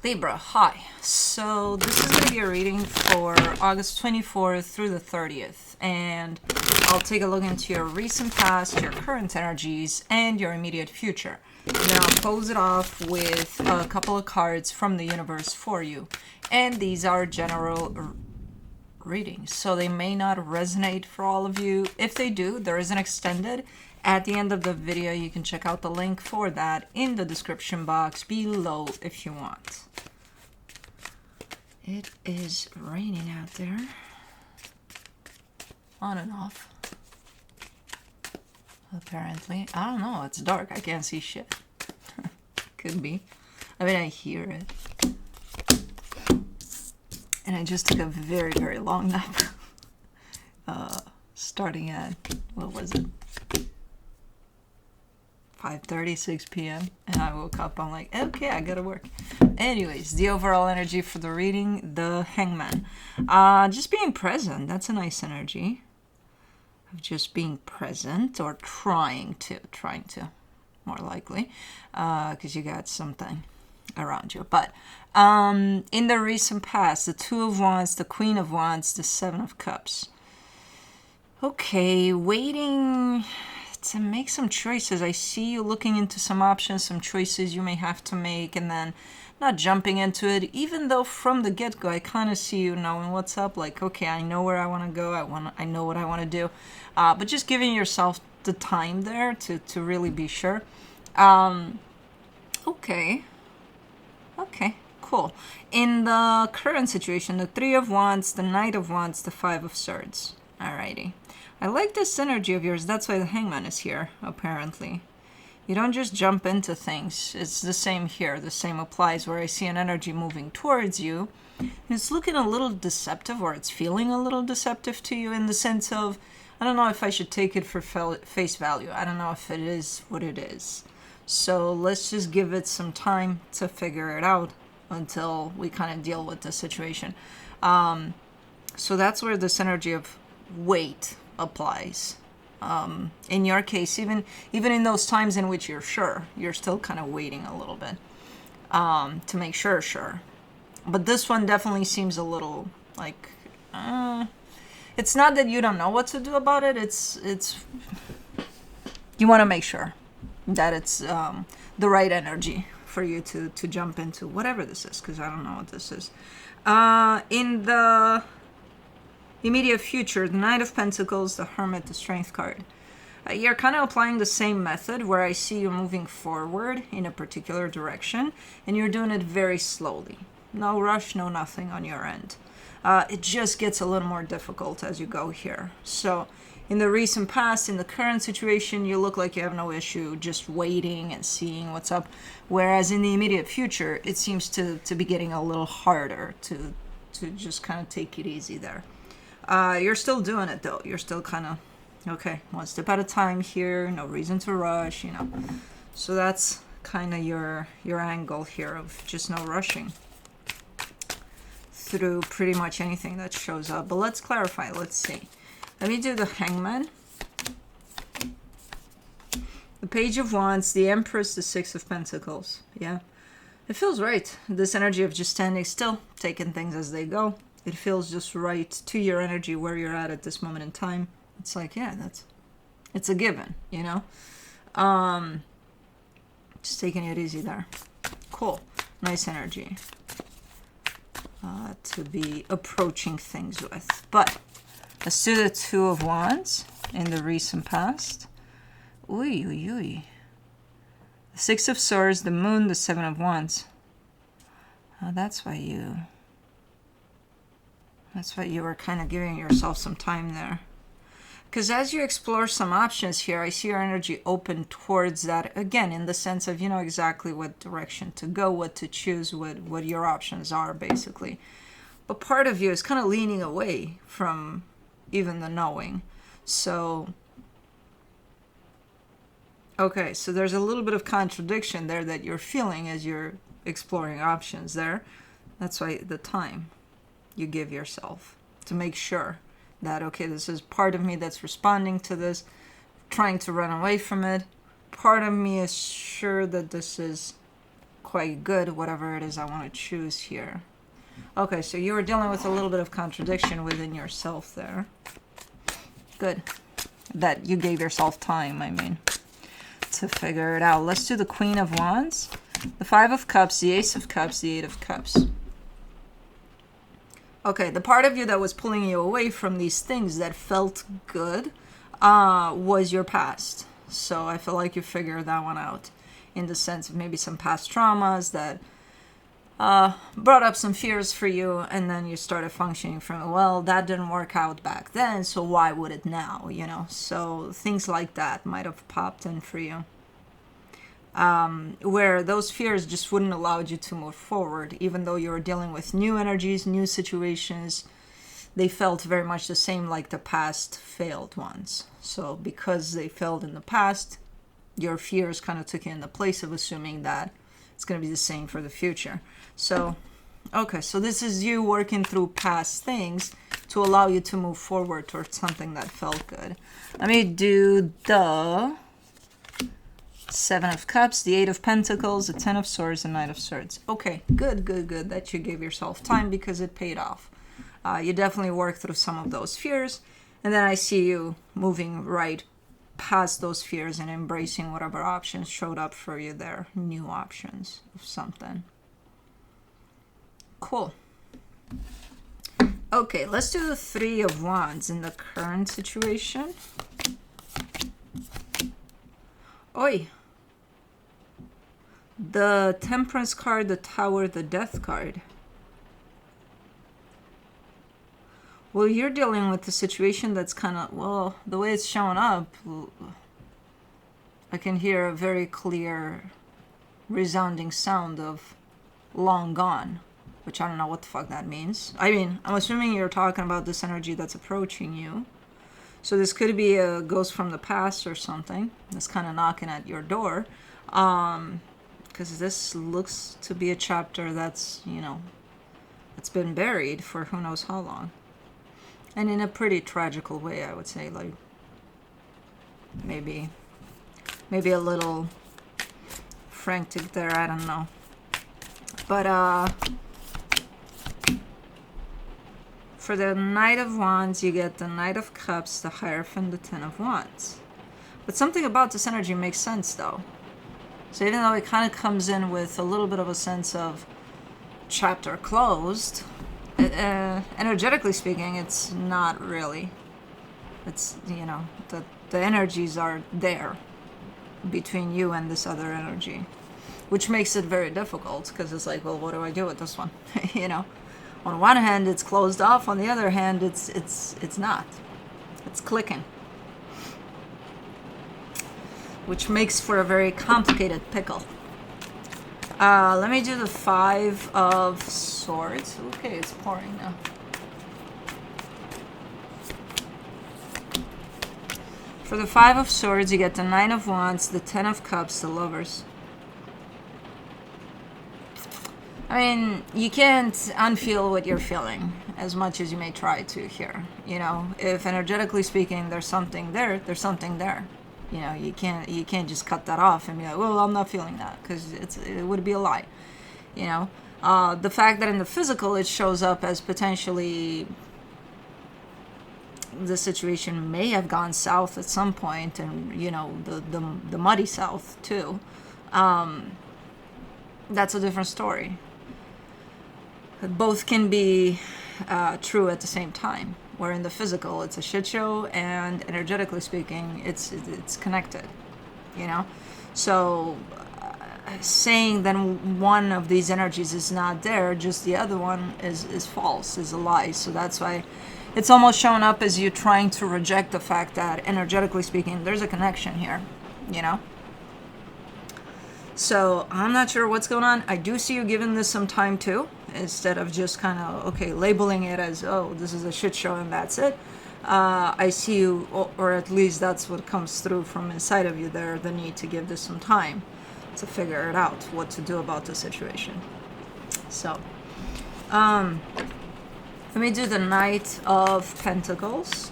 Libra, hi. So this is going to be a reading for August 24th through the 30th. And I'll take a look into your recent past, your current energies, and your immediate future. And then I'll close it off with a couple of cards from the universe for you. And these are general readings, so they may not resonate for all of you. If they do, there is an extended. At the end of the video, you can check out the link for that in the description box below if you want. It is raining out there. On and off. Apparently. I don't know, it's dark. I can't see shit. Could be. I mean, I hear it. And I just took a very, very long nap. Starting at, what was it? 5:30, 6 p.m. And I woke up, I'm like, okay, I gotta work. Anyways, the overall energy for the reading, the Hangman. Just being present, that's a nice energy. Of just being present, or trying to, more likely. Because you got something around you. But in the recent past, the Two of Wands, the Queen of Wands, the Seven of Cups. Okay, waiting to make some choices. I see you looking into some options, some choices you may have to make, and then not jumping into it, even though from the get-go I kind of see you knowing what's up, like, okay, I know where I want to go, I know what I want to do, but just giving yourself the time there to really be sure. Okay, cool. In the current situation, the Three of Wands, the Knight of Wands, the Five of Swords. Alrighty. I like this energy of yours. That's why the Hangman is here, apparently. You don't just jump into things. It's the same here. The same applies where I see an energy moving towards you. And it's looking a little deceptive, or it's feeling a little deceptive to you in the sense of, I don't know if I should take it for face value. I don't know if it is what it is. So let's just give it some time to figure it out until we kind of deal with the situation. So that's where this energy of wait applies. In your case, even in those times in which you're sure, you're still kind of waiting a little bit to make sure. But this one definitely seems a little like it's not that you don't know what to do about it. It's you want to make sure that it's the right energy for you to jump into whatever this is, because I don't know what this is. In the immediate future, the Knight of Pentacles, the Hermit, the Strength card. You're kind of applying the same method where I see you moving forward in a particular direction, and you're doing it very slowly. No rush, no nothing on your end. It just gets a little more difficult as you go here. So in the recent past, in the current situation, you look like you have no issue just waiting and seeing what's up. Whereas in the immediate future, it seems to be getting a little harder to just kind of take it easy there. You're still doing it though. You're still kind of, okay, one step at a time here, no reason to rush, you know. So that's kind of your angle here of just no rushing through pretty much anything that shows up. But let's clarify, let's see. Let me do the Hangman, the Page of Wands, the Empress, the Six of Pentacles. Yeah, it feels right. This energy of just standing still, taking things as they go. It feels just right to your energy where you're at this moment in time. It's like, yeah, it's a given, you know? Just taking it easy there. Cool. Nice energy to be approaching things with. But let's do the Two of Wands in the recent past. The Six of Swords, the Moon, the Seven of Wands. That's why you were kind of giving yourself some time there. Because as you explore some options here, I see your energy open towards that, again, in the sense of you know exactly what direction to go, what to choose, what your options are, basically. But part of you is kind of leaning away from even the knowing. So, okay, so there's a little bit of contradiction there that you're feeling as you're exploring options there. That's why the time you give yourself to make sure that, okay, this is part of me that's responding to this, trying to run away from it. Part of me is sure that this is quite good, whatever it is I want to choose here. Okay, so you were dealing with a little bit of contradiction within yourself there. Good. That you gave yourself time, I mean, to figure it out. Let's do the Queen of Wands, the Five of Cups, the Ace of Cups, the Eight of Cups. Okay, the part of you that was pulling you away from these things that felt good was your past. So I feel like you figured that one out in the sense of maybe some past traumas that brought up some fears for you, and then you started functioning from, well, that didn't work out back then, so why would it now, you know? So things like that might have popped in for you. Where those fears just wouldn't allow you to move forward, even though you were dealing with new energies, new situations. They felt very much the same like the past failed ones. So because they failed in the past, your fears kind of took you in the place of assuming that it's going to be the same for the future. So, okay, so this is you working through past things to allow you to move forward towards something that felt good. Let me do the Seven of Cups, the Eight of Pentacles, the Ten of Swords, the Knight of Swords. Okay, good that you gave yourself time because it paid off. You definitely worked through some of those fears, and then I see you moving right past those fears and embracing whatever options showed up for you there, new options of something. Cool. Okay, let's do the Three of Wands in the current situation. Oi. The Temperance card, the Tower, the Death card. Well, you're dealing with a situation that's kind of, well, the way it's showing up, I can hear a very clear, resounding sound of long gone, which I don't know what the fuck that means. I mean, I'm assuming you're talking about this energy that's approaching you. So this could be a ghost from the past or something that's kind of knocking at your door. Because this looks to be a chapter that's, you know, it's been buried for who knows how long. And in a pretty tragical way, I would say, like, maybe a little frantic there, I don't know. But, for the Knight of Wands, you get the Knight of Cups, the Hierophant, the Ten of Wands. But something about this energy makes sense, though. So even though it kind of comes in with a little bit of a sense of chapter closed, energetically speaking, it's not really. It's, you know, the energies are there between you and this other energy, which makes it very difficult because it's like, well, what do I do with this one? You know, on one hand, it's closed off. On the other hand, it's not. It's clicking, which makes for a very complicated pickle. Let me do the Five of Swords. Okay, it's pouring now. For the Five of Swords, you get the Nine of Wands, the Ten of Cups, the Lovers. I mean, you can't unfeel what you're feeling as much as you may try to here. You know, if energetically speaking, there's something there, there's something there. You know, you can't just cut that off and be like, well, I'm not feeling that, because it would be a lie. You know, the fact that in the physical it shows up as potentially the situation may have gone south at some point, and you know, the muddy south too. That's a different story. Both can be true at the same time. Where in the physical it's a shit show, and energetically speaking it's connected, you know. So saying that one of these energies is not there, just the other one is false, is a lie. So that's why it's almost showing up as you trying to reject the fact that energetically speaking there's a connection here, you know. So I'm not sure what's going on. I do see you giving this some time too, instead of just kind of, okay, labeling it as, oh, this is a shit show and that's it. I see you, or at least that's what comes through from inside of you there, the need to give this some time to figure it out, what to do about the situation. So, let me do the Knight of Pentacles.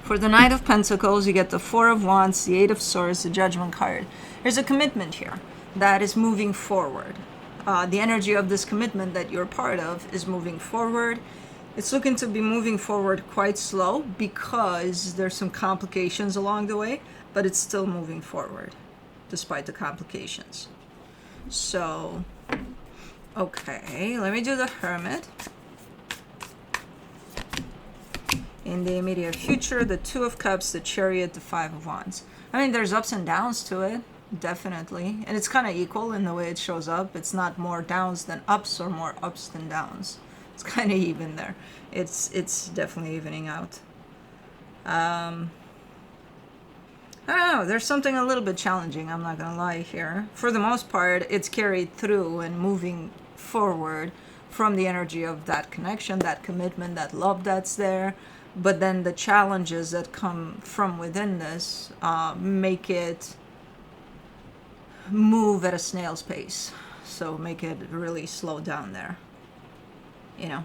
For the Knight of Pentacles, you get the Four of Wands, the Eight of Swords, the Judgment card. There's a commitment here that is moving forward. The energy of this commitment that you're part of is moving forward. It's looking to be moving forward quite slow because there's some complications along the way, but it's still moving forward despite the complications. So, okay, let me do the Hermit. In the immediate future, the Two of Cups, the Chariot, the Five of Wands. I mean, there's ups and downs to it, definitely. And it's kind of equal in the way it shows up. It's not more downs than ups or more ups than downs. It's kind of even there. It's definitely evening out. I don't know. There's something a little bit challenging, I'm not going to lie here. For the most part, it's carried through and moving forward from the energy of that connection, that commitment, that love that's there. But then the challenges that come from within this make it move at a snail's pace. So make it really slow down there. You know.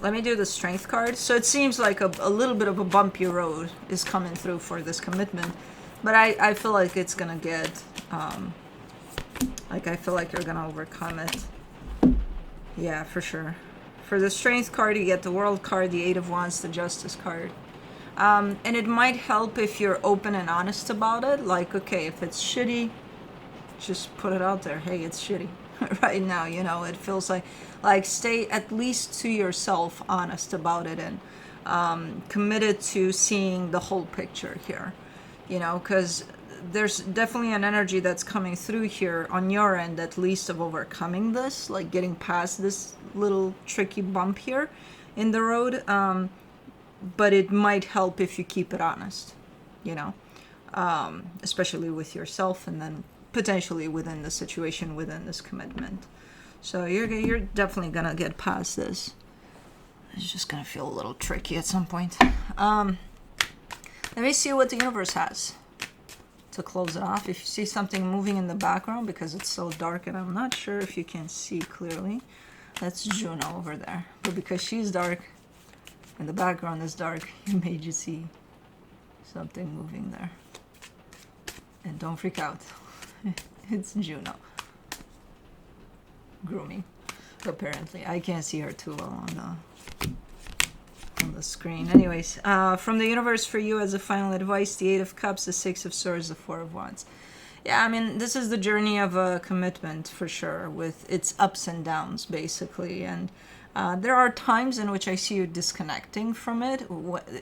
Let me do the Strength card. So it seems like a little bit of a bumpy road is coming through for this commitment. But I feel like it's going to get... I feel like you're going to overcome it. Yeah, for sure. For the Strength card, you get the World card, the Eight of Wands, the Justice card. And it might help if you're open and honest about it. Like, okay, if it's shitty, just put it out there. Hey, it's shitty right now, you know. It feels like stay at least to yourself honest about it and committed to seeing the whole picture here, you know, because there's definitely an energy that's coming through here on your end, at least, of overcoming this, like getting past this little tricky bump here in the road. But it might help if you keep it honest, you know, especially with yourself and then potentially within the situation, within this commitment. So you're definitely gonna get past this. It's just gonna feel a little tricky at some point. Let me see what the universe has to close it off. If you see something moving in the background, because it's so dark and I'm not sure if you can see clearly, that's Juno over there. But because she's dark and the background is dark, it made you see something moving there. And don't freak out. It's Juno. Grooming, apparently. I can't see her too well on the screen. Anyways, from the universe for you as a final advice, the Eight of Cups, the Six of Swords, the Four of Wands. Yeah, I mean, this is the journey of a commitment for sure, with its ups and downs, basically. And there are times in which I see you disconnecting from it,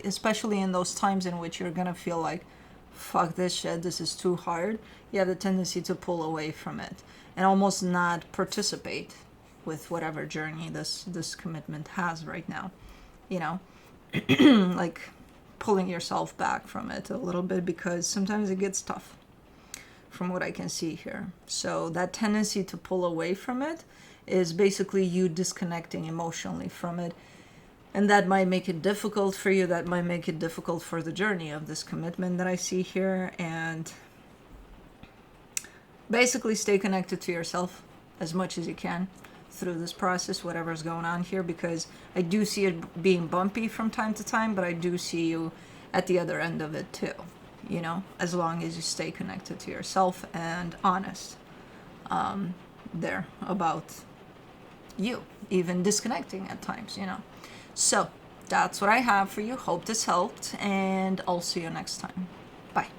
especially in those times in which you're going to feel like, fuck this shit, this is too hard. You have the tendency to pull away from it and almost not participate with whatever journey this commitment has right now. You know, like pulling yourself back from it a little bit, because sometimes it gets tough from what I can see here. So that tendency to pull away from it is basically you disconnecting emotionally from it. And that might make it difficult for you. That might make it difficult for the journey of this commitment that I see here. And basically stay connected to yourself as much as you can through this process, whatever's going on here, because I do see it being bumpy from time to time, but I do see you at the other end of it too, you know, as long as you stay connected to yourself and honest there about you, even disconnecting at times, you know. So that's what I have for you. Hope this helped, and I'll see you next time.